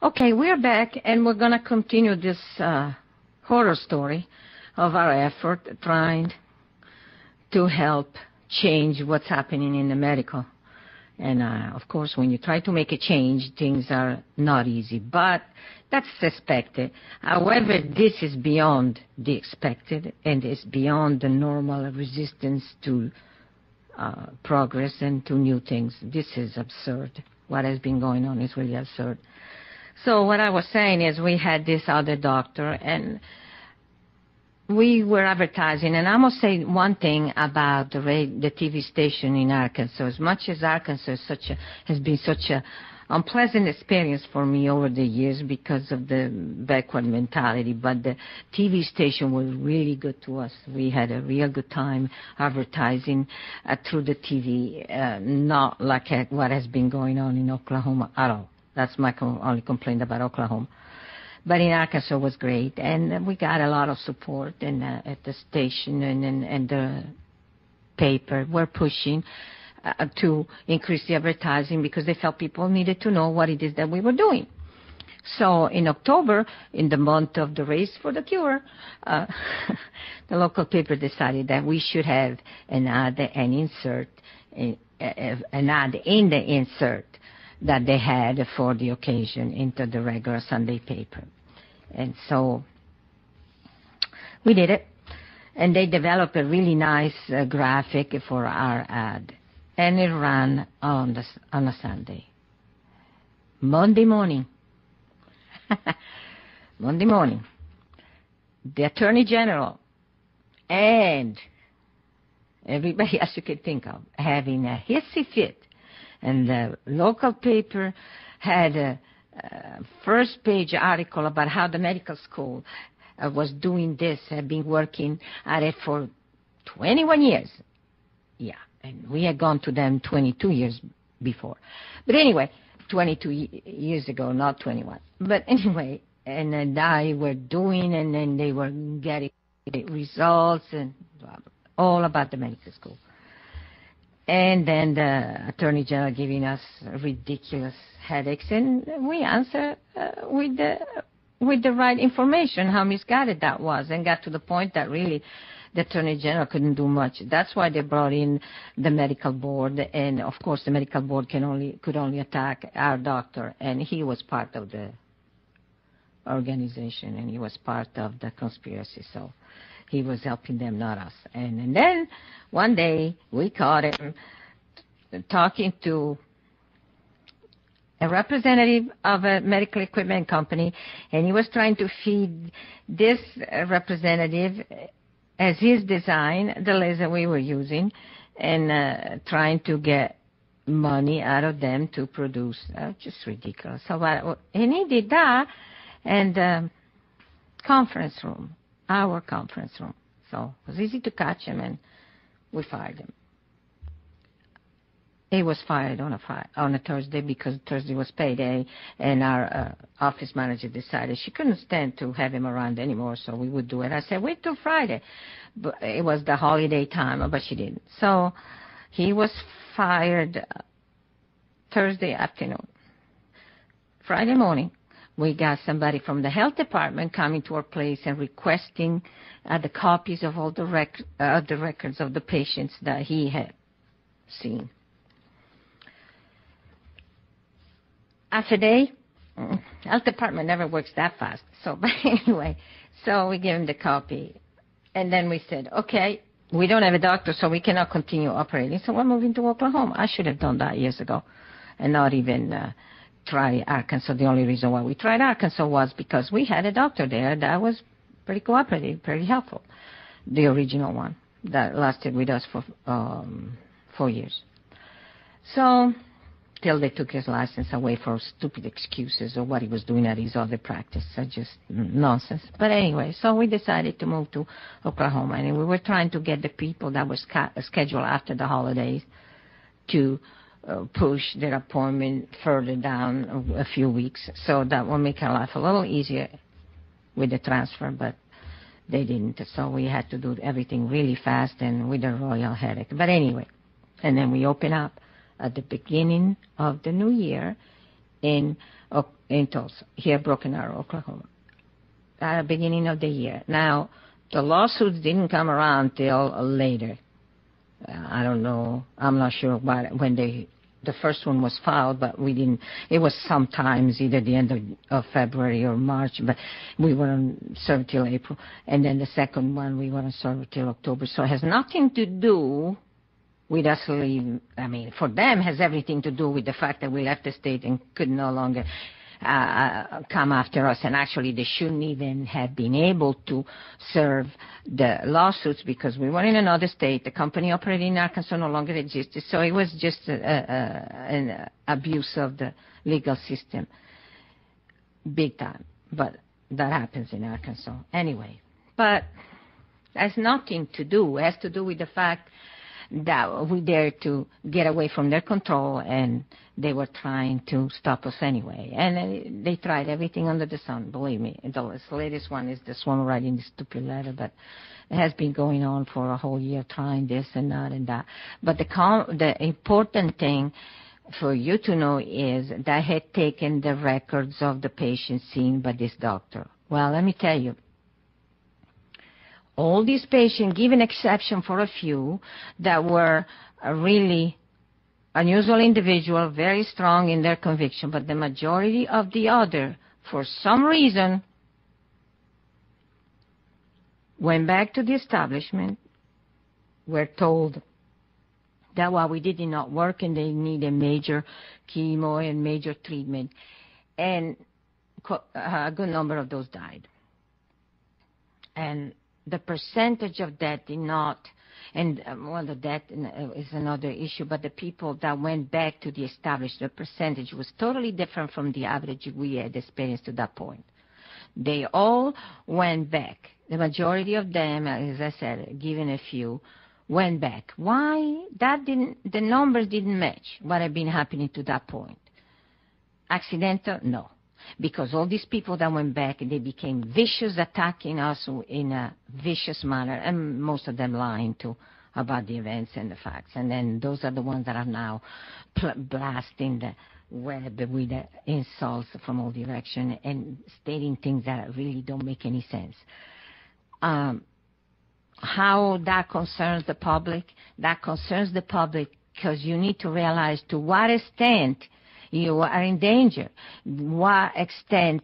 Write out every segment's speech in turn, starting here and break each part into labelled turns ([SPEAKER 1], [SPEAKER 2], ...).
[SPEAKER 1] Okay, we're back, and we're going to continue this horror story of our effort trying to help change what's happening in the medical. And, of course, when you try to make a change, things are not easy. But that's expected. However, this is beyond the expected, and it's beyond the normal resistance to progress and to new things. This is absurd. What has been going on is really absurd. So what I was saying is we had this other doctor, and we were advertising. And I must say one thing about the TV station in Arkansas. As much as Arkansas has been such a unpleasant experience for me over the years because of the backward mentality, but the TV station was really good to us. We had a real good time advertising through the TV, not like what has been going on in Oklahoma at all. That's my only complaint about Oklahoma. But in Arkansas was great, and we got a lot of support at the station and the paper. We're pushing to increase the advertising because they felt people needed to know what it is that we were doing. So in October, in the month of the Race for the Cure, the local paper decided that we should have an ad in the insert that they had for the occasion into the regular Sunday paper. And so we did it. And they developed a really nice graphic for our ad. And it ran on a Sunday. Monday morning. Monday morning. The Attorney General and everybody else you could think of having a hissy fit. And the local paper had a first-page article about how the medical school was doing this, had been working at it for 21 years. Yeah, and we had gone to them 22 years before. But anyway, 22 years ago, not 21. But anyway, and I were doing, and then they were getting results and blah, blah, all about the medical school. And then the Attorney General giving us ridiculous headaches, and we answer with the right information, how misguided that was, and got to the point that really the Attorney General couldn't do much. That's why they brought in the medical board, and of course the medical board could only attack our doctor, and he was part of the organization, and he was part of the conspiracy, so he was helping them, not us. And then one day we caught him talking to a representative of a medical equipment company, and he was trying to feed this representative as his design the laser we were using, and trying to get money out of them to produce. Just ridiculous. And he did that, and conference room. Our conference room. So it was easy to catch him, and we fired him. He was fired on a Thursday because Thursday was payday, and our office manager decided she couldn't stand to have him around anymore, so we would do it. I said, wait till Friday. But it was the holiday time, but she didn't. So he was fired Thursday afternoon. Friday morning, we got somebody from the health department coming to our place and requesting the copies of all the records of the patients that he had seen. After day, health department never works that fast. So, but anyway, so we gave him the copy. And then we said, okay, we don't have a doctor, so we cannot continue operating, so we're moving to Oklahoma. I should have done that years ago and not even try Arkansas. The only reason why we tried Arkansas was because we had a doctor there that was pretty cooperative, pretty helpful, the original one that lasted with us for 4 years. So, till they took his license away for stupid excuses of what he was doing at his other practice. So just nonsense. But anyway, so we decided to move to Oklahoma, and we were trying to get the people that were scheduled after the holidays to push their appointment further down a few weeks, so that will make our life a little easier with the transfer, but they didn't. So we had to do everything really fast and with a royal headache. But anyway, and then we open up at the beginning of the new year in Tulsa, here, Broken Arrow, Oklahoma, at the beginning of the year. Now, the lawsuits didn't come around till later. I don't know. I'm not sure when the first one was filed, but we didn't. It was sometimes either the end of February or March, but we weren't served till April. And then the second one, we weren't served till October. So it has nothing to do with us leaving. I mean, for them, it has everything to do with the fact that we left the state and could no longer come after us. And actually, they shouldn't even have been able to serve the lawsuits because we were in another state. The company operating in Arkansas no longer existed. So it was just an abuse of the legal system, big time. But that happens in Arkansas anyway. But it has nothing to do. It has to do with the fact that we dared to get away from their control, and they were trying to stop us anyway. And they tried everything under the sun, believe me. The latest one is this one writing this stupid letter, but it has been going on for a whole year trying this and that and that. But the important thing for you to know is that I had taken the records of the patients seen by this doctor. Well, let me tell you, all these patients, given exception for a few that were really unusual individual, very strong in their conviction, but the majority of the other, for some reason, went back to the establishment, were told that while we did not work and they need a major chemo and major treatment, and a good number of those died. And the percentage of that did not, and well, the death is another issue, but the people that went back to the established, the percentage was totally different from the average we had experienced to that point. They all went back. The majority of them, as I said, given a few, went back. Why? The numbers didn't match what had been happening to that point. Accidental? No. Because all these people that went back, they became vicious, attacking us in a vicious manner, and most of them lying too about the events and the facts. And then those are the ones that are now blasting the web with the insults from all direction and stating things that really don't make any sense. How that concerns the public? That concerns the public because you need to realize to what extent you are in danger, what extent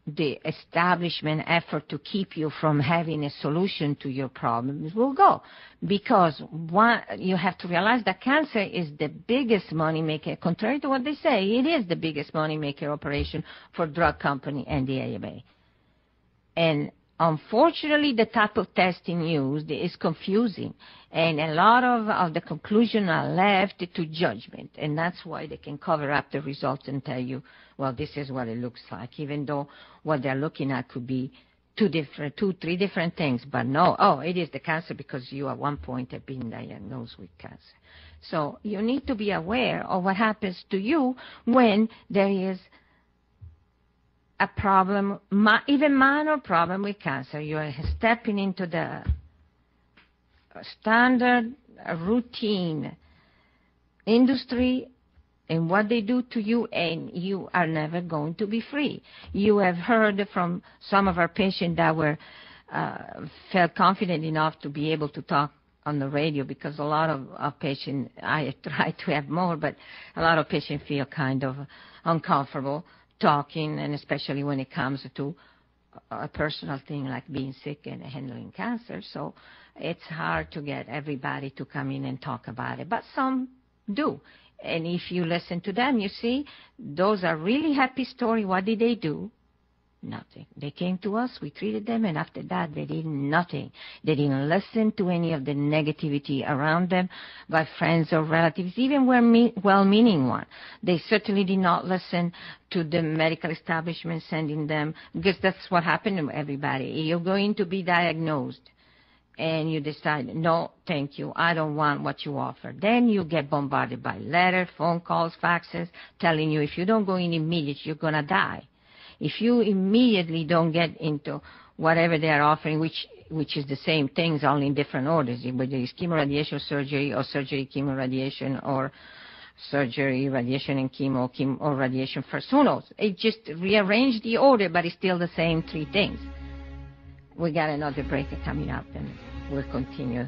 [SPEAKER 1] the establishment effort to keep you from having a solution to your problems will go. Because you have to realize that cancer is the biggest money maker, contrary to what they say, it is the biggest money maker operation for drug company and the AMA. And unfortunately, the type of testing used is confusing, and a lot of the conclusions are left to judgment, and that's why they can cover up the results and tell you, well, this is what it looks like, even though what they're looking at could be three different things. But no, it is the cancer because you at one point have been diagnosed with cancer. So you need to be aware of what happens to you when there is a problem, even minor problem with cancer. You are stepping into the standard routine industry and what they do to you, and you are never going to be free. You have heard from some of our patients that were felt confident enough to be able to talk on the radio, because a lot of patients, I try to have more, but a lot of patients feel kind of uncomfortable talking, and especially when it comes to a personal thing like being sick and handling cancer. So it's hard to get everybody to come in and talk about it, but some do. And if you listen to them, you see, those are really happy stories. What did they do? Nothing. They came to us, we treated them, and after that they did nothing. They didn't listen to any of the negativity around them by friends or relatives, even well-meaning one. They certainly did not listen to the medical establishment sending them, because that's what happened to everybody. You're going to be diagnosed, and you decide, no, thank you, I don't want what you offer. Then you get bombarded by letters, phone calls, faxes, telling you if you don't go in immediately, you're going to die. If you immediately don't get into whatever they are offering, which is the same things, only in different orders, whether it's chemoradiation surgery or surgery chemoradiation or surgery, radiation, and chemo, or radiation first. Who knows? It just rearranged the order, but it's still the same three things. We got another break coming up, and we'll continue